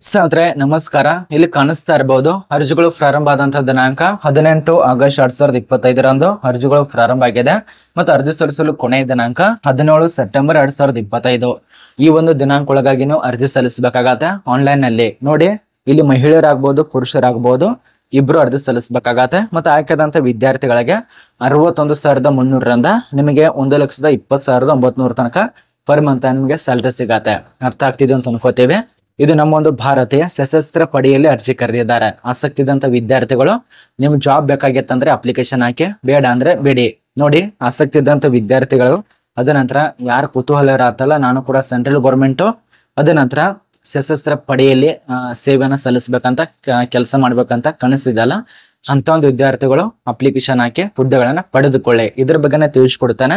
ಸ್ನೇಹಿತರೆ ನಮಸ್ಕಾರ. ಇಲ್ಲಿ ಕಾಣಿಸ್ತಾ ಇರಬಹುದು ಅರ್ಜಿಗಳು ಪ್ರಾರಂಭ ಆದಂತಹ ದಿನಾಂಕ 18 ಆಗಸ್ಟ್ 2025ರಂದು ಅರ್ಜಿಗಳು ಪ್ರಾರಂಭ ಆಗಿದೆ ಮತ್ತು ಅರ್ಜಿ ಸಲ್ಲಿಸಲು ಕೊನೆಯ ದಿನಾಂಕ 17 ಸೆಪ್ಟೆಂಬರ್ 2025. ಈ ಒಂದು ದಿನಾಂಕ ಒಳಗಾಗಿ ನೀವು ಅರ್ಜಿ ಸಲ್ಲಿಸಬೇಕಾಗತ್ತೆ ಆನ್ಲೈನ್ ನಲ್ಲಿ. ನೋಡಿ ಇಲ್ಲಿ ಮಹಿಳೆಯರಾಗಬಹುದು ಪುರುಷರಾಗಬಹುದು ಇಬ್ರು ಅರ್ಜಿ ಸಲ್ಲಿಸಬೇಕಾಗತ್ತೆ. ಮತ್ತು ಆಯ್ಕೆದಂತ ವಿದ್ಯಾರ್ಥಿಗಳಿಗೆ 61,300ರಿಂದ ನಿಮಗೆ 1,20,900 ತನಕ ಪರ್ ಮಂತ್ ನಿಮಗೆ ಸ್ಯಾಲರಿ ಸಿಗತ್ತೆ. ಅರ್ಥ ಆಗ್ತಿದೆ ಅಂತ ಅನ್ಕೋತೀವಿ. ಇದು ನಮ್ಮ ಒಂದು ಭಾರತೀಯ ಸಶಸ್ತ್ರ ಪಡೆಯಲ್ಲಿ ಅರ್ಜಿ ಕರೆದಿದ್ದಾರೆ. ಆಸಕ್ತಿ ಇದ್ದಂತ ವಿದ್ಯಾರ್ಥಿಗಳು ನಿಮ್ ಜಾಬ್ ಬೇಕಾಗಿತ್ತಂದ್ರೆ ಅಪ್ಲಿಕೇಶನ್ ಹಾಕಿ, ಬೇಡ ಅಂದ್ರೆ ಬಿಡಿ. ನೋಡಿ ಆಸಕ್ತಿ ಇದ್ದಂತ ವಿದ್ಯಾರ್ಥಿಗಳು ಅದ ನಂತರ ಯಾರು ಕುತೂಹಲ ಇರತ್ತಲ್ಲ, ನಾನು ಕೂಡ ಸೆಂಟ್ರಲ್ ಗೌರ್ಮೆಂಟ್ ಅದ ನಂತರ ಸಶಸ್ತ್ರ ಪಡೆಯಲ್ಲಿ ಸೇವೆಯನ್ನ ಸಲ್ಲಿಸ್ಬೇಕಂತ ಕೆಲಸ ಮಾಡ್ಬೇಕಂತ ಕನಸಿದಲ್ಲ ಅಂತ ಒಂದು ವಿದ್ಯಾರ್ಥಿಗಳು ಅಪ್ಲಿಕೇಶನ್ ಹಾಕಿ ಹುದ್ದೆಗಳನ್ನ ಪಡೆದುಕೊಳ್ಳಿ. ಇದ್ರ ಬಗ್ಗೆನೇ ತಿಳಿಸ್ಕೊಡ್ತಾನೆ.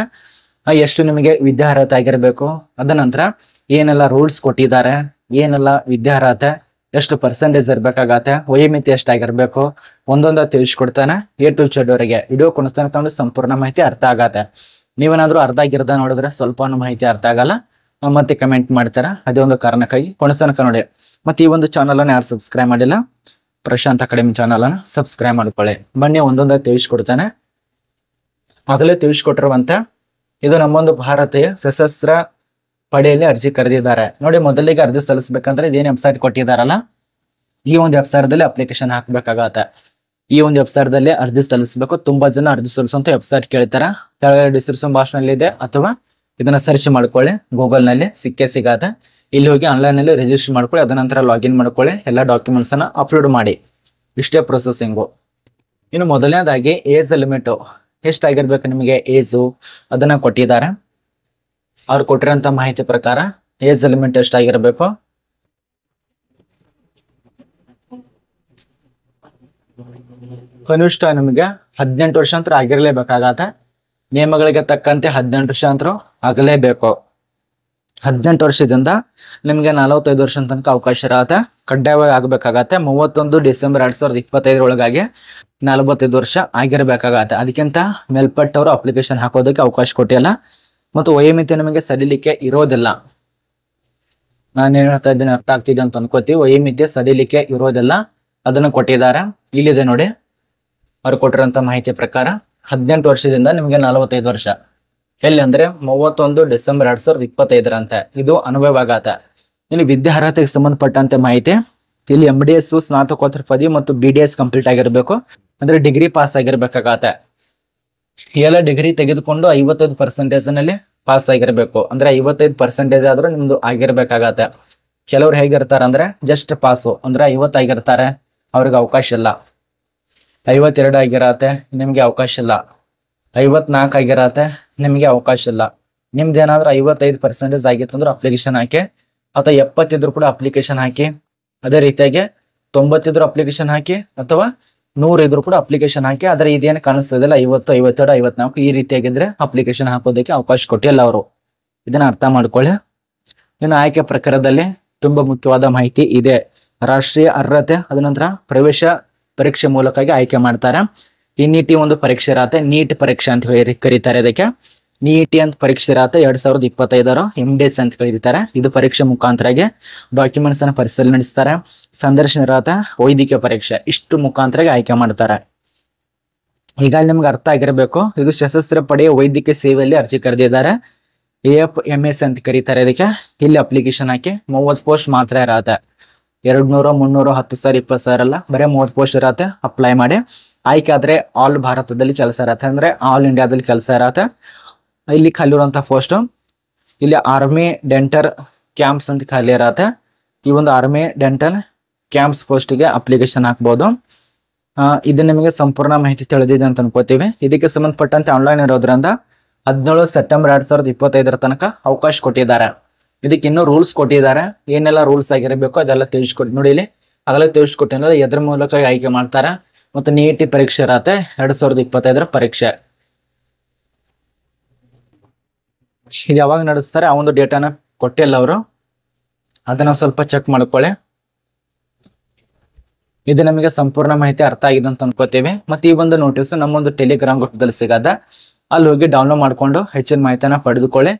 ಎಷ್ಟು ನಿಮಗೆ ವಿದ್ಯಾರ್ಹತೆ ಆಗಿರ್ಬೇಕು, ಅದ ನಂತರ ಏನೆಲ್ಲ ರೂಲ್ಸ್ ಕೊಟ್ಟಿದ್ದಾರೆ, ಏನೆಲ್ಲ ವಿದ್ಯಾರ್ಹತೆ, ಎಷ್ಟು ಪರ್ಸೆಂಟೇಜ್ ಇರ್ಬೇಕಾಗತ್ತೆ, ವಯೋಮಿತಿ ಎಷ್ಟಾಗಿರ್ಬೇಕು, ಒಂದೊಂದ ತಿಳಿಸ್ಕೊಡ್ತಾನೆ A to Z ವರೆಗೆ. ವಿಡಿಯೋ ಕೊನೆತನಕ ಸಂಪೂರ್ಣ ಮಾಹಿತಿ ಅರ್ಥ ಆಗತ್ತೆ. ನೀವೇನಾದ್ರೂ ಅರ್ಧ ಆಗಿರ್ದ ನೋಡಿದ್ರೆ ಸ್ವಲ್ಪ ಮಾಹಿತಿ ಅರ್ಥ ಆಗಲ್ಲ, ಮತ್ತೆ ಕಮೆಂಟ್ ಮಾಡ್ತಾರ. ಅದೇ ಒಂದು ಕಾರಣಕ್ಕಾಗಿ ಕೊನೆತನಕ ನೋಡಿ. ಮತ್ತೆ ಈ ಒಂದು ಚಾನಲ್ ಅನ್ನ ಯಾರು ಸಬ್ಸ್ಕ್ರೈಬ್ ಮಾಡಿಲ್ಲ, ಪ್ರಶಾಂತ್ ಅಕಾಡೆಮಿ ಚಾನಲ್ ಅನ್ನ ಸಬ್ಸ್ಕ್ರೈಬ್ ಮಾಡ್ಕೊಳ್ಳಿ. ಬನ್ನಿ ಒಂದೊಂದ ತಿಳಿಸ್ಕೊಡ್ತಾನೆ. ಮೊದಲೇ ತಿಳಿಸ್ಕೊಟ್ಟಿರುವಂತ ಇದು ನಮ್ಮೊಂದು ಭಾರತೀಯ ಸಶಸ್ತ್ರ ಪಡೆಯಲ್ಲಿ ಅರ್ಜಿ ಕರೆದಿದ್ದಾರೆ. ನೋಡಿ ಮೊದಲಿಗೆ ಅರ್ಜಿ ಸಲ್ಲಿಸಬೇಕಂದ್ರೆ ಇದೇನು ವೆಬ್ಸೈಟ್ ಕೊಟ್ಟಿದಾರಲ್ಲ, ಈ ಒಂದು ವೆಬ್ಸೈಟ್ ಅಪ್ಲಿಕೇಶನ್ ಹಾಕ್ಬೇಕಾಗತ್ತೆ. ಈ ಒಂದು ವೆಬ್ಸೈಟ್ ಅರ್ಜಿ ಸಲ್ಲಿಸಬೇಕು. ತುಂಬಾ ಜನ ಅರ್ಜಿ ಸಲ್ಲಿಸುವಂತ ವೆಬ್ಸೈಟ್ ಕೇಳ್ತಾರ. ಕೆಳಗಡೆ ಡಿಸ್ಕ್ರಿಪ್ಷನ್ ಬಾಕ್ಸ್ ನಲ್ಲಿ ಇದೆ, ಅಥವಾ ಇದನ್ನ ಸರ್ಚ್ ಮಾಡ್ಕೊಳ್ಳಿ, ಗೂಗಲ್ ನಲ್ಲಿ ಸಿಗತ್ತೆ. ಇಲ್ಲಿ ಹೋಗಿ ಆನ್ಲೈನ್ ನಲ್ಲಿ ರಿಜಿಸ್ಟರ್ ಮಾಡ್ಕೊಳ್ಳಿ, ಅದ ನಂತರ ಲಾಗಿನ್ ಮಾಡ್ಕೊಳ್ಳಿ, ಎಲ್ಲ ಡಾಕ್ಯುಮೆಂಟ್ಸ್ ಅನ್ನ ಅಪ್ಲೋಡ್ ಮಾಡಿ. ಇಷ್ಟೇ ಪ್ರೊಸೆಸಿಂಗು. ಇನ್ನು ಮೊದಲನೇದಾಗಿ ಏಜ್ ಲಿಮಿಟ್ ಎಷ್ಟಾಗಿರ್ಬೇಕು ನಿಮಗೆ ಏಜು ಅದನ್ನ ಕೊಟ್ಟಿದ್ದಾರೆ. ಅವ್ರು ಕೊಟ್ಟಿರೋಂಥ ಮಾಹಿತಿ ಪ್ರಕಾರ ಏಜ್ ಲಿಮಿಟ್ ಎಷ್ಟಾಗಿರ್ಬೇಕು, ಕನಿಷ್ಠ ನಿಮಗೆ 18 ವರ್ಷ ಅಂತ ಆಗಿರ್ಲೇಬೇಕಾಗತ್ತೆ. ನಿಯಮಗಳಿಗೆ ತಕ್ಕಂತೆ 18 ವರ್ಷ ಅಂತರೂ ಆಗಲೇಬೇಕು. 18 ವರ್ಷದಿಂದ ನಿಮಗೆ 45 ವರ್ಷ ತನಕ ಅವಕಾಶ ಇರತ್ತೆ. ಕಡ್ಡಾಯವಾಗಿ ಆಗ್ಬೇಕಾಗತ್ತೆ. 31 ಡಿಸೆಂಬರ್ 2025 ಒಳಗಾಗಿ 45 ವರ್ಷ ಆಗಿರ್ಬೇಕಾಗತ್ತೆ. ಅದಕ್ಕಿಂತ ಮೇಲ್ಪಟ್ಟವರು ಅಪ್ಲಿಕೇಶನ್ ಹಾಕೋದಕ್ಕೆ ಅವಕಾಶ ಕೊಟ್ಟಿಲ್ಲ. ಮತ್ತು ವಯೋಮಿತಿ ನಮಗೆ ಸಡಿಲಿಕೆ ಇರೋದಿಲ್ಲ. ನಾನೇನ್ ಹೇಳ್ತಾ ಇದ್ದೇನೆ ಅರ್ಥ ಆಗ್ತಿದೆ ಅಂತ ಅನ್ಕೋತೀವಿ. ವಯೋಮಿತಿ ಸಡಿಲಿಕೆ ಇರೋದಿಲ್ಲ, ಅದನ್ನು ಕೊಟ್ಟಿದ್ದಾರೆ. ಇಲ್ಲಿದೆ ನೋಡಿ, ಅವ್ರು ಕೊಟ್ಟಿರೋಂಥ ಮಾಹಿತಿ ಪ್ರಕಾರ 18 ವರ್ಷದಿಂದ ನಿಮಗೆ 45 ವರ್ಷ. ಎಲ್ಲಿ ಅಂದ್ರೆ 31 ಡಿಸೆಂಬರ್ 2025ರಂತೆ ಇದು ಅನುಭವ. ಇನ್ನು ವಿದ್ಯಾರ್ಹತೆಗೆ ಸಂಬಂಧಪಟ್ಟಂತೆ ಮಾಹಿತಿ ಇಲ್ಲಿ MDS ಸ್ನಾತಕೋತ್ತರ ಪದವಿ ಮತ್ತು BDS ಕಂಪ್ಲೀಟ್ ಆಗಿರ್ಬೇಕು. ಅಂದ್ರೆ ಡಿಗ್ರಿ ಪಾಸ್ ಆಗಿರ್ಬೇಕಾಗತ್ತೆ. ಎಲ್ಲ ಡಿಗ್ರಿ ತೆಗೆದುಕೊಂಡು 55% ನಲ್ಲಿ ಪಾಸ್ ಆಗಿರ್ಬೇಕು. ಅಂದ್ರೆ 55% ಆದ್ರೂ ನಿಮ್ದು ಆಗಿರ್ಬೇಕಾಗತ್ತೆ. ಕೆಲವ್ರು ಹೇಗಿರ್ತಾರ ಅಂದ್ರೆ ಜಸ್ಟ್ ಪಾಸು ಅಂದ್ರೆ 50 ಆಗಿರ್ತಾರೆ, ಅವ್ರಿಗೆ ಅವಕಾಶ ಇಲ್ಲ. 52 ಆಗಿರತ್ತೆ, ನಿಮ್ಗೆ ಅವಕಾಶ ಇಲ್ಲ. 54 ಆಗಿರತ್ತೆ, ನಿಮ್ಗೆ ಅವಕಾಶ ಇಲ್ಲ. ನಿಮ್ದೇನಾದ್ರೂ 55% ಆಗಿತ್ತು ಅಂದ್ರೆ ಅಪ್ಲಿಕೇಶನ್ ಹಾಕಿ, ಅಥವಾ 70 ಇದ್ರು ಕೂಡ ಅಪ್ಲಿಕೇಶನ್ ಹಾಕಿ. ಅದೇ ರೀತಿಯಾಗಿ 90 ಇದ್ರು ಅಪ್ಲಿಕೇಶನ್ ಹಾಕಿ, ಅಥವಾ 100 ಇದ್ರು ಕೂಡ ಅಪ್ಲಿಕೇಶನ್ ಹಾಕಿ. ಆದ್ರೆ ಇದೇನು ಕಾಣಿಸ್ತದಿಲ್ಲ 50, 52, 54 ಈ ರೀತಿಯಾಗಿದ್ರೆ ಅಪ್ಲಿಕೇಶನ್ ಹಾಕೋದಕ್ಕೆ ಅವಕಾಶ ಕೊಟ್ಟಿಲ್ಲ ಅವರು. ಇದನ್ನ ಅರ್ಥ ಮಾಡ್ಕೊಳ್ಳಿ. ಇನ್ನು ಆಯ್ಕೆ ಪ್ರಕಾರದಲ್ಲಿ ತುಂಬಾ ಮುಖ್ಯವಾದ ಮಾಹಿತಿ ಇದೆ. ರಾಷ್ಟ್ರೀಯ ಅರ್ಹತೆ, ಅದ ನಂತರ ಪ್ರವೇಶ ಪರೀಕ್ಷೆ ಮೂಲಕವಾಗಿ ಆಯ್ಕೆ ಮಾಡ್ತಾರೆ. NET ಒಂದು ಪರೀಕ್ಷೆ ಇರತ್ತೆ, ನೀಟ್ ಪರೀಕ್ಷೆ ಅಂತ ಹೇಳಿ ಕರೀತಾರೆ. ಇದಕ್ಕೆ NET ಅಂತ ಪರೀಕ್ಷೆ ಇರತ್ತೆ. 2025 MDS ಅಂತ ಕರೀತಾರೆ. ಇದು ಪರೀಕ್ಷೆ ಮುಖಾಂತರಾಗಿ ಡಾಕ್ಯುಮೆಂಟ್ಸ್ ಅನ್ನ ಪರಿಶೀಲನೆ ನಡೆಸ್ತಾರೆ. ಸಂದರ್ಶನ ಇರತ್ತೆ, ವೈದ್ಯಕೀಯ ಪರೀಕ್ಷೆ, ಇಷ್ಟು ಮುಖಾಂತರಾಗಿ ಆಯ್ಕೆ ಮಾಡ್ತಾರೆ. ಈಗ ನಿಮ್ಗೆ ಅರ್ಥ ಆಗಿರ್ಬೇಕು, ಇದು ಸಶಸ್ತ್ರ ಪಡೆಯ ವೈದ್ಯಕೀಯ ಸೇವೆಯಲ್ಲಿ ಅರ್ಜಿ ಕರೆದಿದ್ದಾರೆ. AFMS ಅಂತ ಕರೀತಾರೆ ಇದಕ್ಕೆ. ಇಲ್ಲಿ ಅಪ್ಲಿಕೇಶನ್ ಹಾಕಿ 30 ಪೋಸ್ಟ್ ಮಾತ್ರ ಇರತ್ತೆ. 200, 300, 10,000, 20,000 ಅಲ್ಲ, ಬರೀ 30 ಪೋಸ್ಟ್ ಇರತ್ತೆ. ಅಪ್ಲೈ ಮಾಡಿ. ಆಯ್ಕೆ ಆದ್ರೆ ಆಲ್ ಭಾರತದಲ್ಲಿ ಕೆಲಸ ಇರತ್ತೆ, ಅಂದ್ರೆ ಆಲ್ ಇಂಡಿಯಾದಲ್ಲಿ ಕೆಲಸ ಇರತ್ತೆ. ಇಲ್ಲಿ ಖಾಲಿ ಇರುವಂತಹ ಪೋಸ್ಟ್ ಇಲ್ಲಿ ಆರ್ಮಿ ಡೆಂಟಲ್ ಕ್ಯಾಂಪ್ಸ್ ಅಂತ ಖಾಲಿ ಇರತ್ತೆ. ಈ ಒಂದು ಆರ್ಮಿ ಡೆಂಟಲ್ ಕ್ಯಾಂಪ್ಸ್ ಪೋಸ್ಟ್ಗೆ ಅಪ್ಲಿಕೇಶನ್ ಹಾಕ್ಬೋದು. ಇದು ನಿಮಗೆ ಸಂಪೂರ್ಣ ಮಾಹಿತಿ ತಿಳಿದಿದೆ ಅಂತ ಅನ್ಕೋತೀವಿ. ಇದಕ್ಕೆ ಸಂಬಂಧಪಟ್ಟಂತೆ ಆನ್ಲೈನ್ ಇರೋದ್ರಿಂದ 17 ಸೆಪ್ಟೆಂಬರ್ 2025 ತನಕ ಅವಕಾಶ ಕೊಟ್ಟಿದ್ದಾರೆ. ಇದಕ್ಕೆ ಇನ್ನೂ ರೂಲ್ಸ್ ಕೊಟ್ಟಿದ್ದಾರೆ. ಏನೆಲ್ಲ ರೂಲ್ಸ್ ಆಗಿರಬೇಕು ಅದೆಲ್ಲ ತಿಳಿಸ್ಕೊಟ್ಟು ನೋಡಿ. ಇಲ್ಲಿ ಆಗಲೇ ತಿಳಿಸ್ಕೊಟ್ಟಿಲ್ಲ ಎದ್ರ ಮೂಲಕ ಆಯ್ಕೆ ಮಾಡ್ತಾರೆ. ಮತ್ತು NET ಪರೀಕ್ಷೆ ಇರತ್ತೆ, 2025 ಪರೀಕ್ಷೆ. ಇದು ಯಾವಾಗ ನಡೆಸ್ತಾರೆ ಆ ಒಂದು ಡೇಟಾನ ಕೊಟ್ಟಿಲ್ಲ ಅವರು, ಅದನ್ನ ಸ್ವಲ್ಪ ಚೆಕ್ ಮಾಡ್ಕೊಳ್ಳಿ. ಇದು ನಮಗೆ ಸಂಪೂರ್ಣ ಮಾಹಿತಿ ಅರ್ಥ ಆಗಿದೆ ಅಂತ ಅನ್ಕೋತೀವಿ. ಮತ್ತೆ ಈ ಒಂದು ನೋಟಿಸ್ ನಮ್ಮೊಂದು ಟೆಲಿಗ್ರಾಮ್ ಗ್ರೂಪ್ದಲ್ಲಿ ಸಿಗತ್ತೆ. ಅಲ್ಲಿ ಹೋಗಿ ಡೌನ್ಲೋಡ್ ಮಾಡ್ಕೊಂಡು ಹೆಚ್ಚಿನ ಮಾಹಿತಿಯನ್ನ ಪಡೆದುಕೊಳ್ಳಿ.